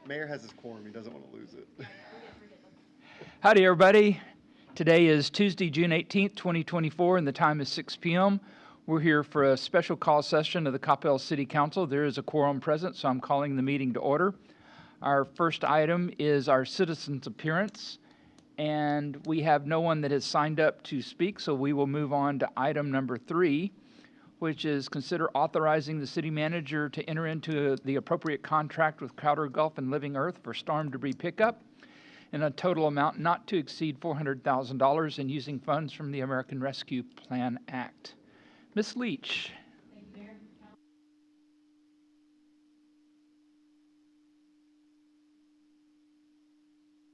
Mayor has his quorum. He doesn't want to lose it. Howdy, everybody. Today is Tuesday, June 18th, 2024, and the time is 6 p.m. We're here for a special call session of the Coppell City Council. There is a quorum present, so I'm calling the meeting to order. Our first item is our citizens' appearance, and we have no one that has signed up to speak, so we will move on to item number 3, which is consider authorizing the city manager to enter into the appropriate contract with Crowder Gulf and Living Earth for storm debris pickup in a total amount not to exceed $400,000 and using funds from the American Rescue Plan Act. Ms. Leach. Thank you, Mayor.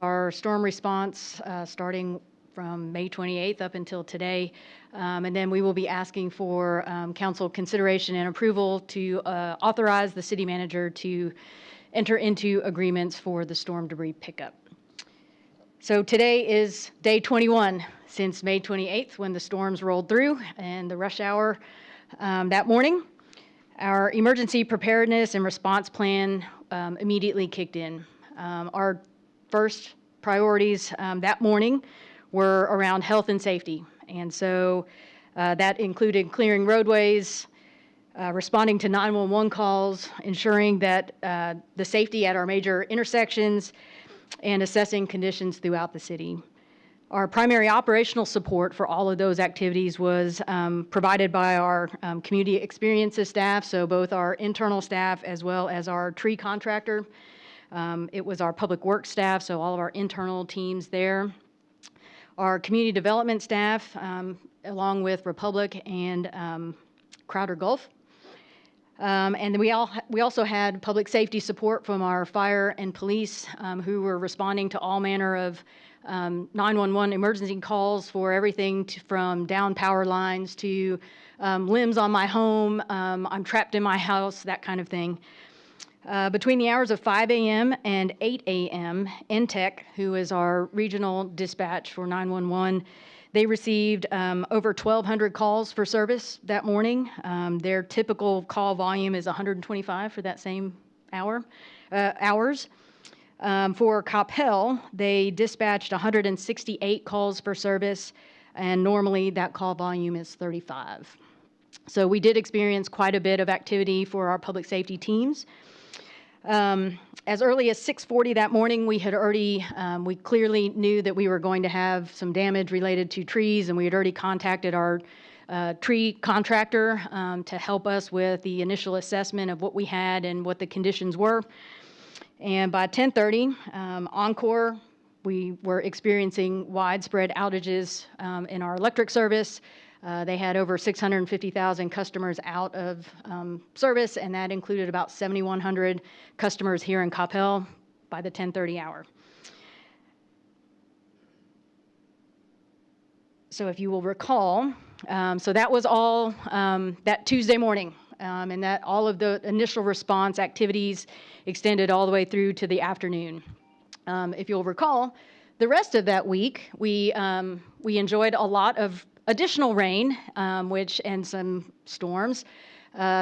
Our storm response starting from May 28th up until today. And then we will be asking for council consideration and approval to authorize the city manager to enter into agreements for the storm debris pickup. So today is day 21 since May 28th when the storms rolled through and the rush hour that morning. Our emergency preparedness and response plan immediately kicked in. Our first priorities that morning were around health and safety. And so that included clearing roadways, responding to 911 calls, ensuring that the safety at our major intersections, and assessing conditions throughout the city. Our primary operational support for all of those activities was provided by our community experiences staff, so both our internal staff as well as our tree contractor. It was our public works staff, so all of our internal teams there. Our community development staff, along with Republic and Crowder Gulf. And we also had public safety support from our fire and police who were responding to all manner of 911 emergency calls for everything from down power lines to limbs on my home, I'm trapped in my house, that kind of thing. Between the hours of 5 a.m. and 8 a.m., NTEC, who is our regional dispatch for 911, they received over 1,200 calls for service that morning. Their typical call volume is 125 for that same hours. For Coppell, they dispatched 168 calls for service, and normally that call volume is 35. So we did experience quite a bit of activity for our public safety teams. As early as 6:40 that morning, we had already, we clearly knew that we were going to have some damage related to trees, and we had already contacted our tree contractor to help us with the initial assessment of what we had and what the conditions were. And by 10:30, Encore, we were experiencing widespread outages in our electric service. They had over 650,000 customers out of service, and that included about 7,100 customers here in Coppell by the 10:30 hour. So if you will recall, so that was all that Tuesday morning, and that all of the initial response activities extended all the way through to the afternoon. If you'll recall, the rest of that week, we enjoyed a lot of additional rain, and some storms,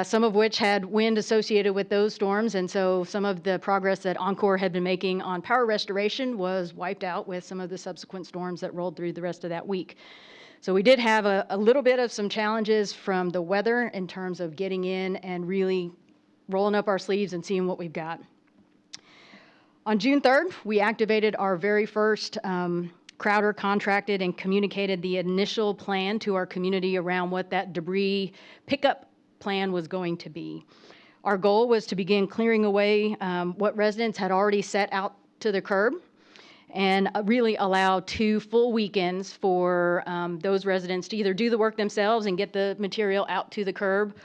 some of which had wind associated with those storms, and so some of the progress that Encore had been making on power restoration was wiped out with some of the subsequent storms that rolled through the rest of that week. So we did have a little bit of some challenges from the weather in terms of getting in and really rolling up our sleeves and seeing what we've got. On June 3rd, we activated our very first Crowder contracted and communicated the initial plan to our community around what that debris pickup plan was going to be. Our goal was to begin clearing away what residents had already set out to the curb and really allow 2 full weekends for those residents to either do the work themselves and get the material out to the curb,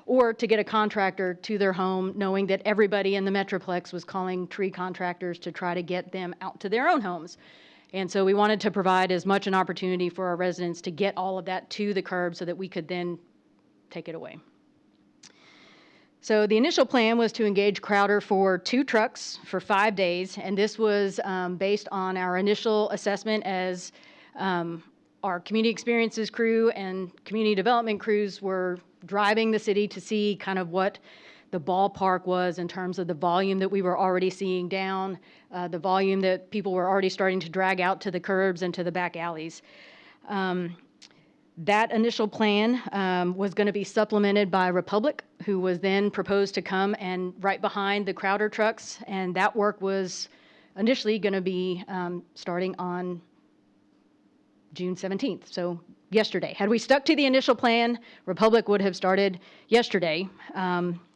or to get a contractor to their home, knowing that everybody in the Metroplex was calling tree contractors to try to get them out to their own homes. And so we wanted to provide as much an opportunity for our residents to get all of that to the curb so that we could then take it away. So the initial plan was to engage Crowder for 2 trucks for 5 days, and this was based on our initial assessment as our community experiences crew and community development crews were driving the city to see kind of what the ballpark was in terms of the volume that we were already seeing down, the volume that people were already starting to drag out to the curbs and to the back alleys. That initial plan was going to be supplemented by Republic, who was then proposed to come and right behind the Crowder trucks, and that work was initially going to be starting on June 17th, so yesterday. Had we stuck to the initial plan, Republic would have started yesterday.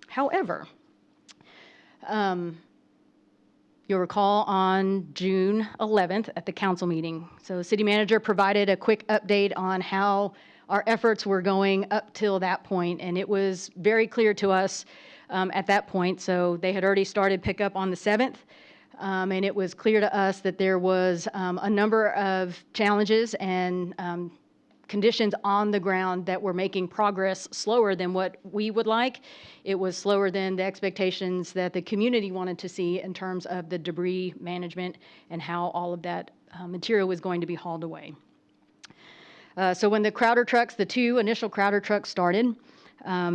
However, you'll recall on June 11th at the council meeting, so the city manager provided a quick update on how our efforts were going up till that point, and it was very clear to us at that point. So they had already started pickup on the 7th. And it was clear to us that there was a number of challenges and conditions on the ground that were making progress slower than what we would like. It was slower than the expectations that the community wanted to see in terms of the debris management and how all of that material was going to be hauled away. So when the Crowder trucks, the two initial Crowder trucks started,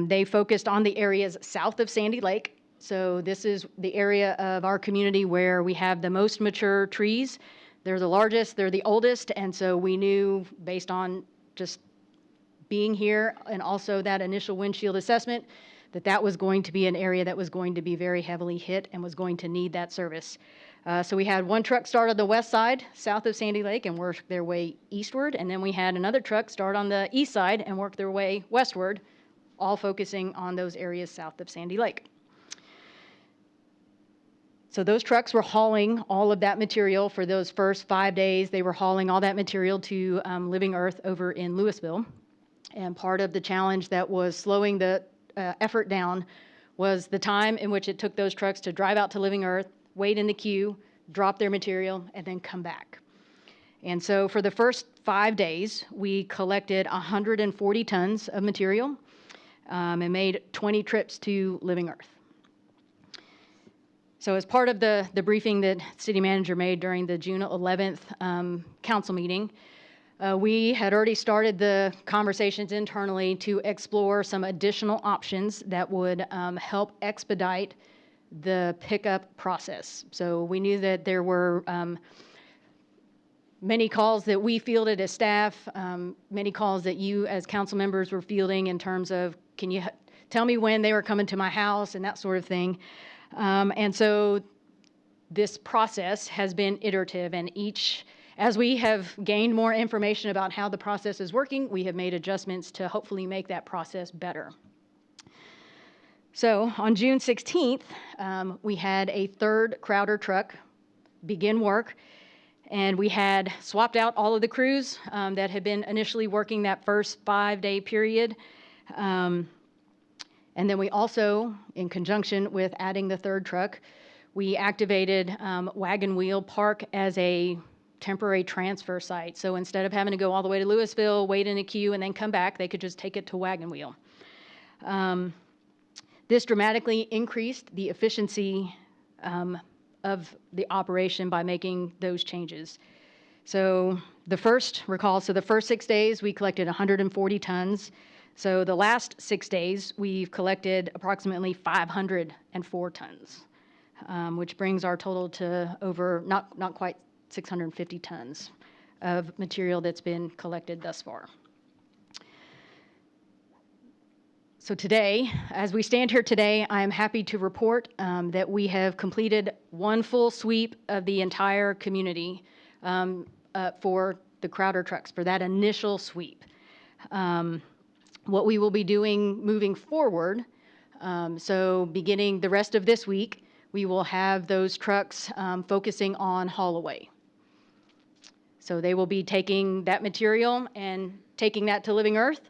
they focused on the areas south of Sandy Lake. So this is the area of our community where we have the most mature trees. They're the largest, they're the oldest, and so we knew based on just being here and also that initial windshield assessment that that was going to be an area that was going to be very heavily hit and was going to need that service. So we had one truck start on the west side, south of Sandy Lake, and work their way eastward, and then we had another truck start on the east side and work their way westward, all focusing on those areas south of Sandy Lake. So those trucks were hauling all of that material for those first 5 days. They were hauling all that material to Living Earth over in Louisville. And part of the challenge that was slowing the effort down was the time in which it took those trucks to drive out to Living Earth, wait in the queue, drop their material, and then come back. And so for the first 5 days, we collected 140 tons of material and made 20 trips to Living Earth. So as part of the briefing that city manager made during the June 11th council meeting, we had already started the conversations internally to explore some additional options that would help expedite the pickup process. So we knew that there were many calls that we fielded as staff, many calls that you as council members were fielding in terms of, can you tell me when they were coming to my house and that sort of thing. And so this process has been iterative, and as we have gained more information about how the process is working, we have made adjustments to hopefully make that process better. So on June 16th, we had a third Crowder truck begin work, and we had swapped out all of the crews that had been initially working that first 5-day period. And then we also, in conjunction with adding the third truck, we activated Wagon Wheel Park as a temporary transfer site. So instead of having to go all the way to Louisville, wait in a queue, and then come back, they could just take it to Wagon Wheel. This dramatically increased the efficiency of the operation by making those changes. So the first 6 days, we collected 140 tons. So the last 6 days, we've collected approximately 504 tons, which brings our total to over, not quite 650 tons of material that's been collected thus far. So today, as we stand here today, I am happy to report that we have completed one full sweep of the entire community for the Crowder trucks, for that initial sweep. What we will be doing moving forward, so beginning the rest of this week, we will have those trucks focusing on haul away. So they will be taking that material and taking that to Living Earth.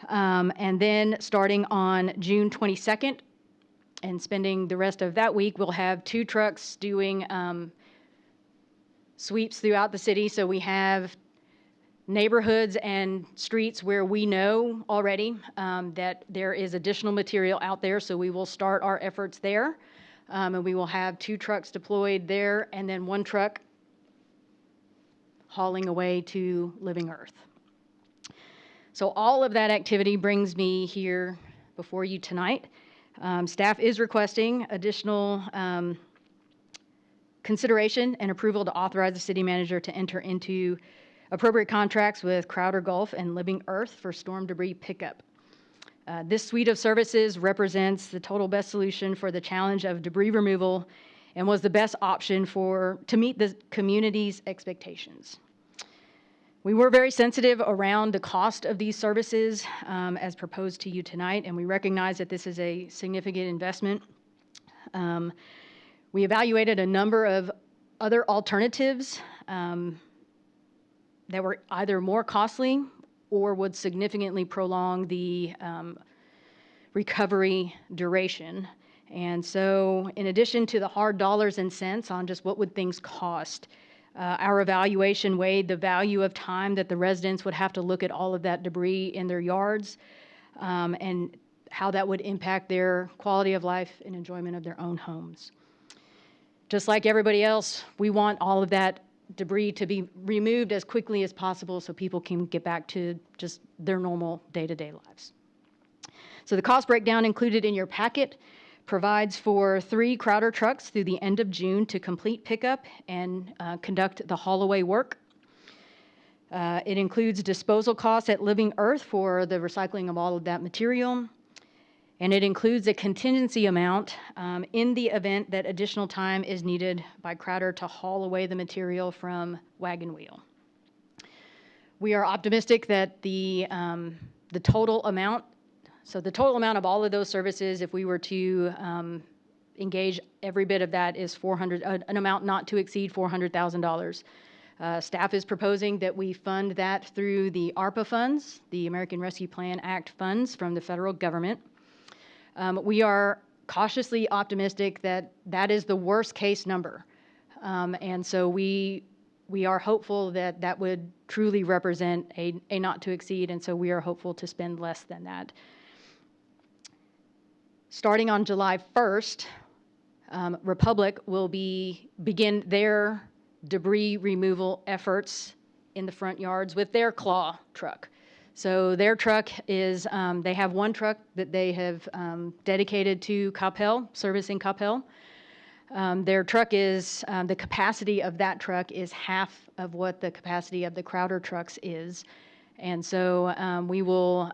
And then starting on June 22nd and spending the rest of that week, we'll have 2 trucks doing sweeps throughout the city. So we have neighborhoods and streets where we know already that there is additional material out there. So we will start our efforts there. And we will have 2 trucks deployed there and then 1 truck hauling away to Living Earth. So all of that activity brings me here before you tonight Staff is requesting additional consideration and approval to authorize the city manager to enter into appropriate contracts with Crowder Gulf and Living Earth for storm debris pickup. This suite of services represents the total best solution for the challenge of debris removal and was the best option to meet the community's expectations. We were very sensitive around the cost of these services as proposed to you tonight, and we recognize that this is a significant investment. We evaluated a number of other alternatives that were either more costly or would significantly prolong the recovery duration. And so in addition to the hard dollars and cents on just what would things cost, our evaluation weighed the value of time that the residents would have to look at all of that debris in their yards and how that would impact their quality of life and enjoyment of their own homes. Just like everybody else, we want all of that debris to be removed as quickly as possible so people can get back to just their normal day-to-day lives. So the cost breakdown included in your packet provides for 3 Crowder trucks through the end of June to complete pickup and conduct the haul away work. It includes disposal costs at Living Earth for the recycling of all of that material. And it includes a contingency amount in the event that additional time is needed by Crowder to haul away the material from Wagon Wheel. We are optimistic that the total amount, so the total amount of all of those services, if we were to engage every bit of that, is an amount not to exceed $400,000. Staff is proposing that we fund that through the ARPA funds, the American Rescue Plan Act funds from the federal government. We are cautiously optimistic that that is the worst case number. And so we are hopeful that that would truly represent a not to exceed, and so we are hopeful to spend less than that. Starting on July 1st, Republic will begin their debris removal efforts in the front yards with their claw truck. So their truck is, they have one truck that they have dedicated to Coppell, servicing Coppell. Their truck is, the capacity of that truck is half of what the capacity of the Crowder trucks is. And so we will,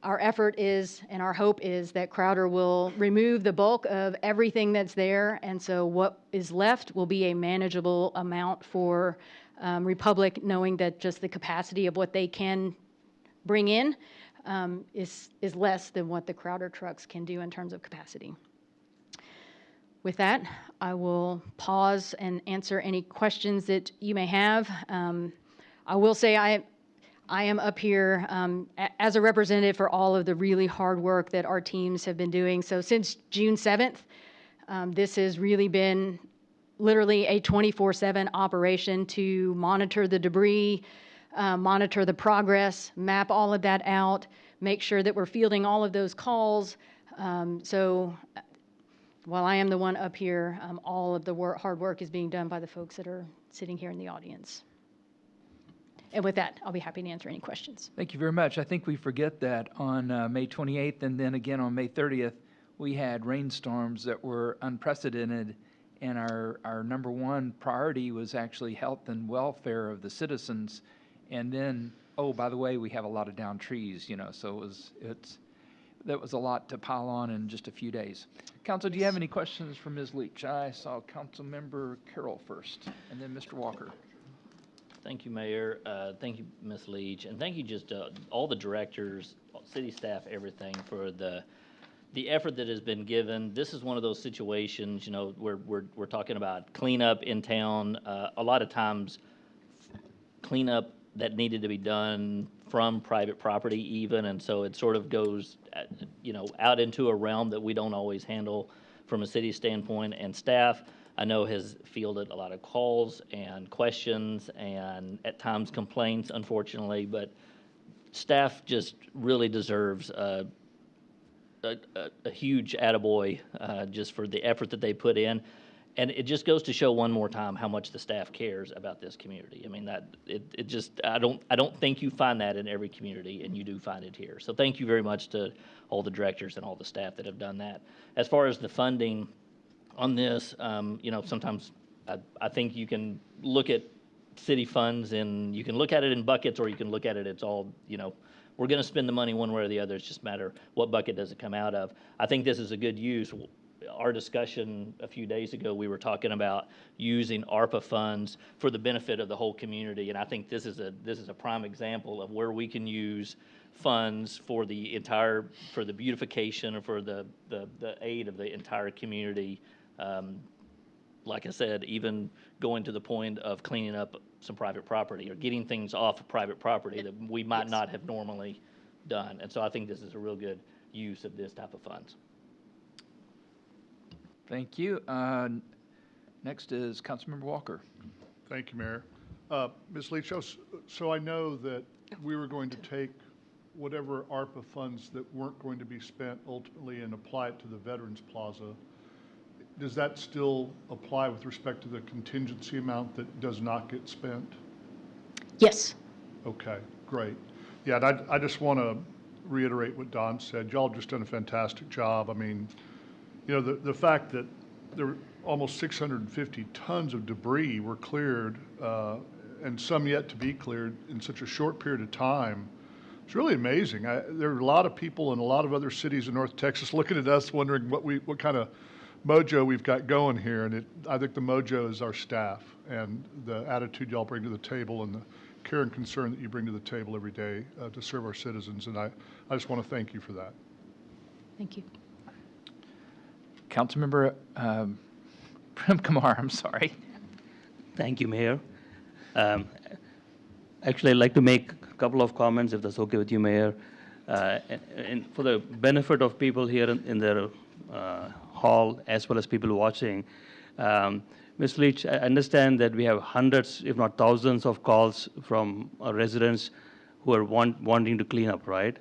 our effort is, and our hope is that Crowder will remove the bulk of everything that's there. And so what is left will be a manageable amount for Republic, knowing that just the capacity of what they can bring in is less than what the Crowder trucks can do in terms of capacity. With that, I will pause and answer any questions that you may have. I will say I am up here as a representative for all of the really hard work that our teams have been doing. So since June 7th, this has really been literally a 24/7 operation to monitor the debris, monitor the progress, map all of that out, make sure that we're fielding all of those calls. So while I am the one up here, all of the hard work is being done by the folks that are sitting here in the audience. And with that, I'll be happy to answer any questions. Thank you very much. I think we forget that on May 28th and then again on May 30th, we had rainstorms that were unprecedented, and our number one priority was actually health and welfare of the citizens. And then, oh, by the way, we have a lot of downed trees, you know, so that was a lot to pile on in just a few days. Council, do you have any questions for Ms. Leach? I saw Council Member Carroll first, and then Mr. Walker. Thank you, Mayor. Thank you, Ms. Leach, and thank you just all the directors, city staff, everything for the effort that has been given. This is one of those situations, you know, where we're talking about cleanup in town. A lot of times, cleanup that needed to be done from private property even, and so it sort of goes, you know, out into a realm that we don't always handle from a city standpoint. And staff, I know, has fielded a lot of calls and questions and at times complaints, unfortunately, but staff just really deserves a huge attaboy just for the effort that they put in. And it just goes to show one more time how much the staff cares about this community. I mean, it just, I don't think you find that in every community, and you do find it here. So thank you very much to all the directors and all the staff that have done that. As far as the funding on this, you know, sometimes I think you can look at city funds and you can look at it in buckets, or you can look at it, it's all, you know, we're going to spend the money one way or the other. It's just a matter what bucket does it come out of. I think this is a good use. Our discussion a few days ago, we were talking about using ARPA funds for the benefit of the whole community, and I think this is a prime example of where we can use funds for the beautification or for the aid of the entire community. Like I said, even going to the point of cleaning up some private property or getting things off of private property that we might not have normally done. And so I think this is a real good use of this type of funds. Thank you. Next is Councilmember Walker. Thank you, Mayor. Ms. Leach, so I know that we were going to take whatever ARPA funds that weren't going to be spent ultimately and apply it to the Veterans Plaza. Does that still apply with respect to the contingency amount that does not get spent? Yes. Okay, great. Yeah, and I just want to reiterate what Don said. Y'all have just done a fantastic job. I mean, you know, the fact that there were almost 650 tons of debris were cleared, and some yet to be cleared in such a short period of time, it's really amazing. There are a lot of people in a lot of other cities in North Texas looking at us wondering what kind of mojo we've got going here, and I think the mojo is our staff and the attitude y'all bring to the table and the care and concern that you bring to the table every day to serve our citizens, and I just want to thank you for that. Thank you. Councilmember Prem Kumar, I'm sorry. Thank you, Mayor. Actually, I'd like to make a couple of comments, if that's okay with you, Mayor. And for the benefit of people here in the hall, as well as people watching, Ms. Leach, I understand that we have hundreds, if not thousands, of calls from residents who are wanting to clean up, right?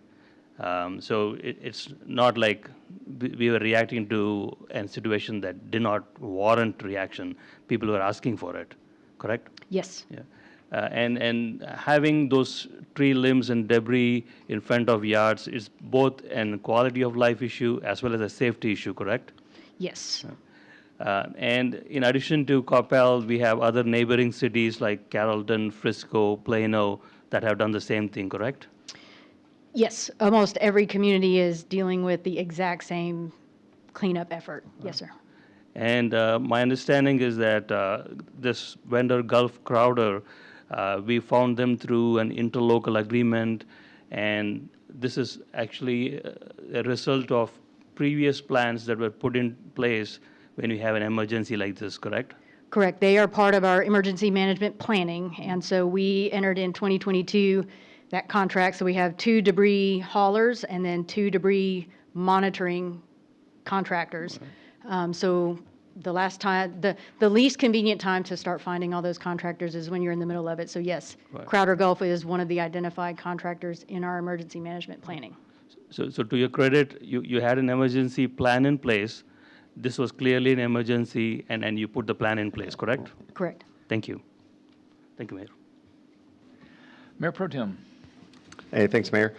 So it's not like we were reacting to a situation that did not warrant reaction. People were asking for it, correct? Yes. Yeah. And having those tree limbs and debris in front of yards is both a quality of life issue as well as a safety issue, correct? Yes. And in addition to Coppell, we have other neighboring cities like Carrollton, Frisco, Plano that have done the same thing, correct? Yes. Almost every community is dealing with the exact same cleanup effort. Yes, sir. And my understanding is that this vendor, Gulf Crowder, we found them through an interlocal agreement, and this is actually a result of previous plans that were put in place when we have an emergency like this, correct? Correct. They are part of our emergency management planning, and so we entered in 2022 that contract. So we have 2 debris haulers and then 2 debris monitoring contractors. So the last time, the least convenient time to start finding all those contractors is when you're in the middle of it. So yes, Right. Crowder Gulf is one of the identified contractors in our emergency management planning. So to your credit, you had an emergency plan in place. This was clearly an emergency, and you put the plan in place, correct? Correct. Thank you. Thank you, Mayor. Mayor Pro Tem. Hey, thanks, Mayor.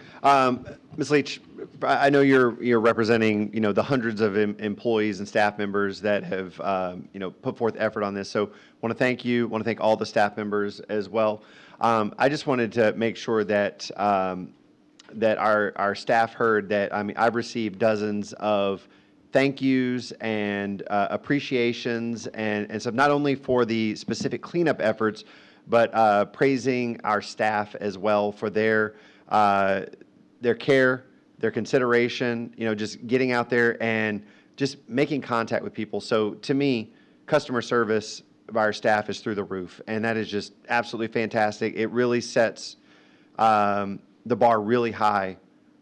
Ms. Leach, I know you're representing, you know, the hundreds of employees and staff members that have, you know, put forth effort on this. So want to thank you, want to thank all the staff members as well. I just wanted to make sure that that our staff heard that, I mean, I've received dozens of thank yous and appreciations and so not only for the specific cleanup efforts, but praising our staff as well for their care, their consideration, you know, just getting out there and just making contact with people. So to me, customer service by our staff is through the roof, and that is just absolutely fantastic. It really sets the bar really high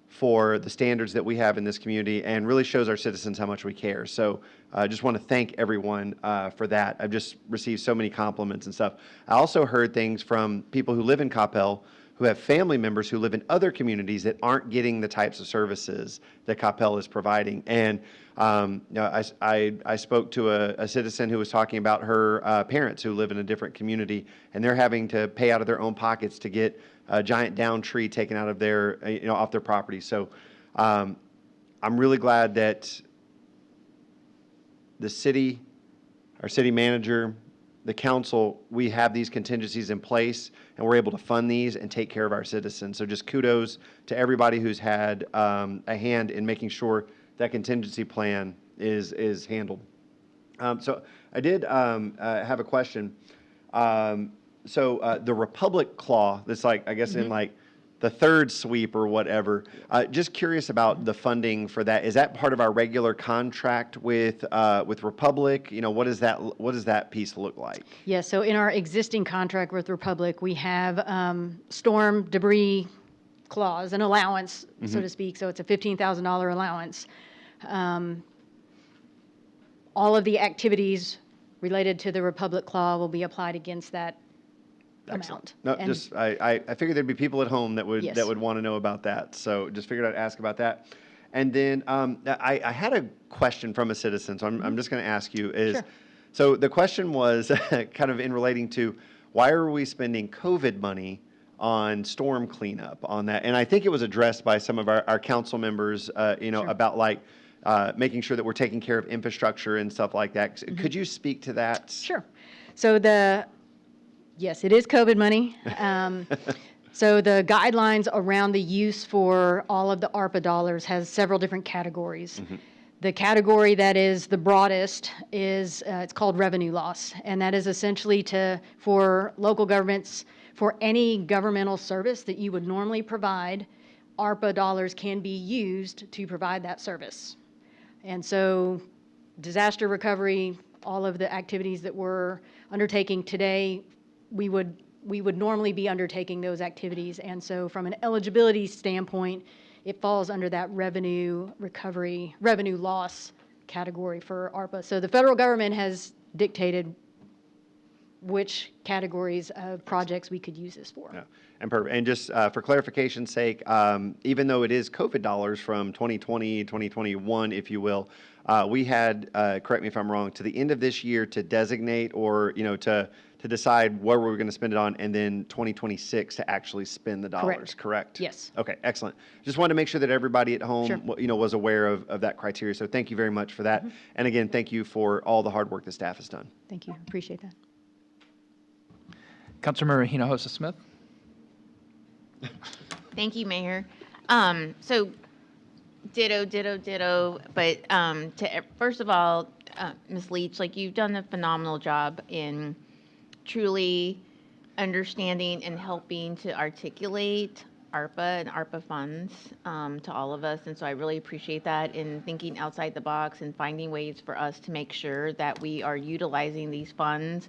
for the standards that we have in this community and really shows our citizens how much we care. So I just want to thank everyone for that. I've just received so many compliments and stuff. I also heard things from people who live in Coppell who have family members who live in other communities that aren't getting the types of services that Coppell is providing. And I spoke to a citizen who was talking about her parents who live in a different community, and they're having to pay out of their own pockets to get a giant down tree taken out of their, off their property. So I'm really glad that the city, our city manager, the council, we have these contingencies in place, and we're able to fund these and take care of our citizens. So just kudos to everybody who's had a hand in making sure that contingency plan is handled. So I did have a question. So the Republic Claw, that's like, I guess in like the third sweep or whatever, just curious about the funding for that. Is that part of our regular contract with Republic? What does that piece look like? Yes, so in our existing contract with Republic, we have storm debris clause, an allowance, so to speak. So it's a $15,000 allowance. All of the activities related to the Republic Clause will be applied against that amount. No, And- just I figured there'd be people at home that would Yes. want to know about that. So just figured I'd ask about that. And then I had a question from a citizen, so I'm just going to ask you is, Sure. so the question was kind of in relating to why are we spending COVID money on storm cleanup on that? And I think it was addressed by some of our council members, Sure. about like making sure that we're taking care of infrastructure and stuff like that. Could you speak to that? Sure. So yes, it is COVID money. So the guidelines around the use for all of the ARPA dollars has several different categories. The category that is the broadest is, it's called revenue loss. And that is essentially for local governments, for any governmental service that you would normally provide, ARPA dollars can be used to provide that service. And so disaster recovery, all of the activities that we're undertaking today, we would normally be undertaking those activities. And so from an eligibility standpoint, it falls under that revenue loss category for ARPA. So the federal government has dictated which categories of projects we could use this for. Yeah. And just for clarification's sake, even though it is COVID dollars from 2020, 2021, if you will, we had, correct me if I'm wrong, to the end of this year to designate or, to decide where we were going to spend it on, and then 2026 to actually spend the dollars, correct? Yes. Okay, excellent. Just wanted to make sure that everybody at home, Sure. was aware of that criteria. So thank you very much for that. And again, thank you for all the hard work the staff has done. Thank you. Appreciate that. Councilmember Hinojosa-Smith. Thank you, Mayor. So ditto, but first of all, Ms. Leach, like you've done a phenomenal job in truly understanding and helping to articulate ARPA and ARPA funds to all of us. And so I really appreciate that in thinking outside the box and finding ways for us to make sure that we are utilizing these funds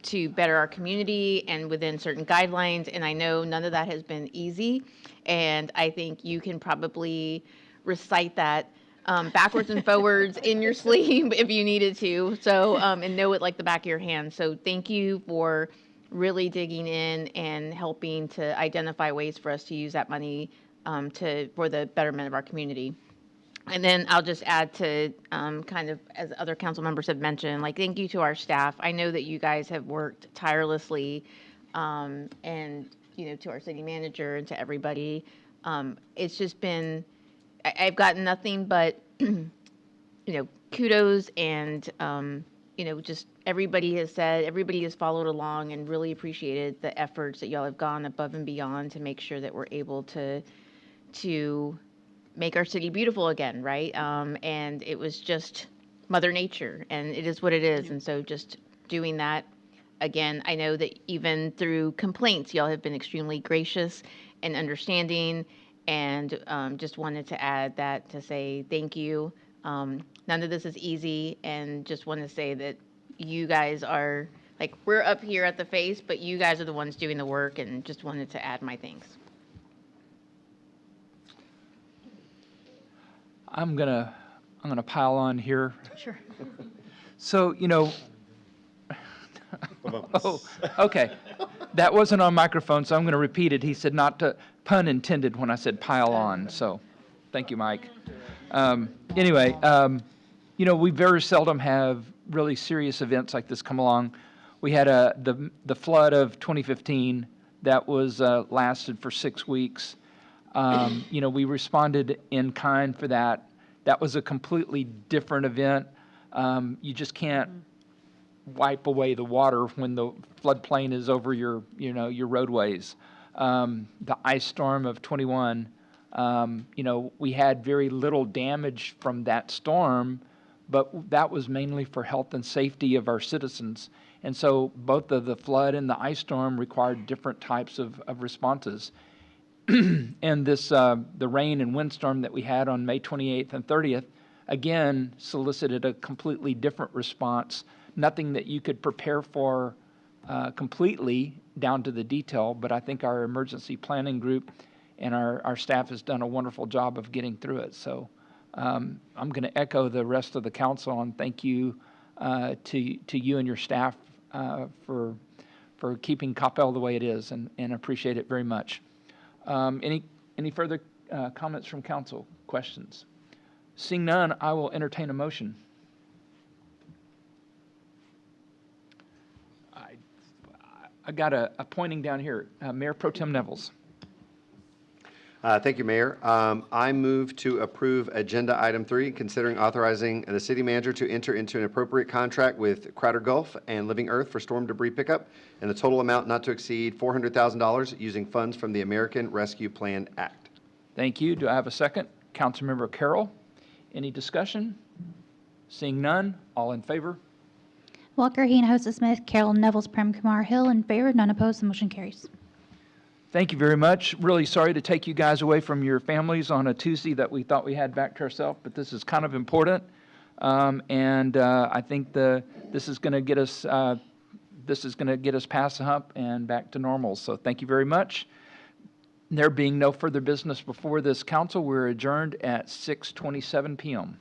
to better our community and within certain guidelines. And I know none of that has been easy. And I think you can probably recite that backwards and forwards in your sleep if you needed to. So, and know it like the back of your hand. So thank you for really digging in and helping to identify ways for us to use that money for the betterment of our community. And then I'll just add to kind of, as other council members have mentioned, like thank you to our staff. I know that you guys have worked tirelessly, and to our city manager and to everybody. It's just been, I've gotten nothing but kudos and just everybody has followed along and really appreciated the efforts that y'all have gone above and beyond to make sure that we're able to make our city beautiful again, right? And it was just Mother Nature, and it is what it is. And so just doing that, again, I know that even through complaints, y'all have been extremely gracious and understanding, and just wanted to add that to say thank you. None of this is easy, and just want to say that you guys are, like, we're up here at the face, but you guys are the ones doing the work, and just wanted to add my thanks. I'm gonna pile on here. Sure. So, oh, okay. That wasn't on microphone, so I'm going to repeat it. He said not to, pun intended when I said pile on, so thank you, Mike. Anyway, you know, we very seldom have really serious events like this come along. We had the flood of 2015 that was lasted for 6 weeks. You know, we responded in kind for that. That was a completely different event. You just can't wipe away the water when the floodplain is over your, you know, your roadways. The ice storm of 21, you know, we had very little damage from that storm, but that was mainly for health and safety of our citizens. And so both the flood and the ice storm required different types of responses. And this, the rain and windstorm that we had on May 28th and 30th, again, solicited a completely different response. Nothing that you could prepare for completely down to the detail, but I think our emergency planning group and our staff has done a wonderful job of getting through it. So I'm going to echo the rest of the council and thank you to you and your staff for keeping Coppell the way it is, and appreciate it very much. Any further comments from council? Questions? Seeing none, I will entertain a motion. I got a pointing down here. Mayor Pro Tem Nevels. Thank you, Mayor. I move to approve Agenda Item 3, considering authorizing the city manager to enter into an appropriate contract with Crowder Gulf and Living Earth for storm debris pickup in the total amount not to exceed $400,000 using funds from the American Rescue Plan Act. Thank you. Do I have a second? Councilmember Carroll. Any discussion? Seeing none, all in favor? Walker, Hinojosa Smith, Carroll, Nevels, Prem Kumar, Hill in favor, none opposed, the motion carries. Thank you very much. Really sorry to take you guys away from your families on a Tuesday that we thought we had back to ourselves, but this is kind of important. I think this is going to get us past the hump and back to normal. So thank you very much. There being no further business before this council, we're adjourned at 6:27 p.m.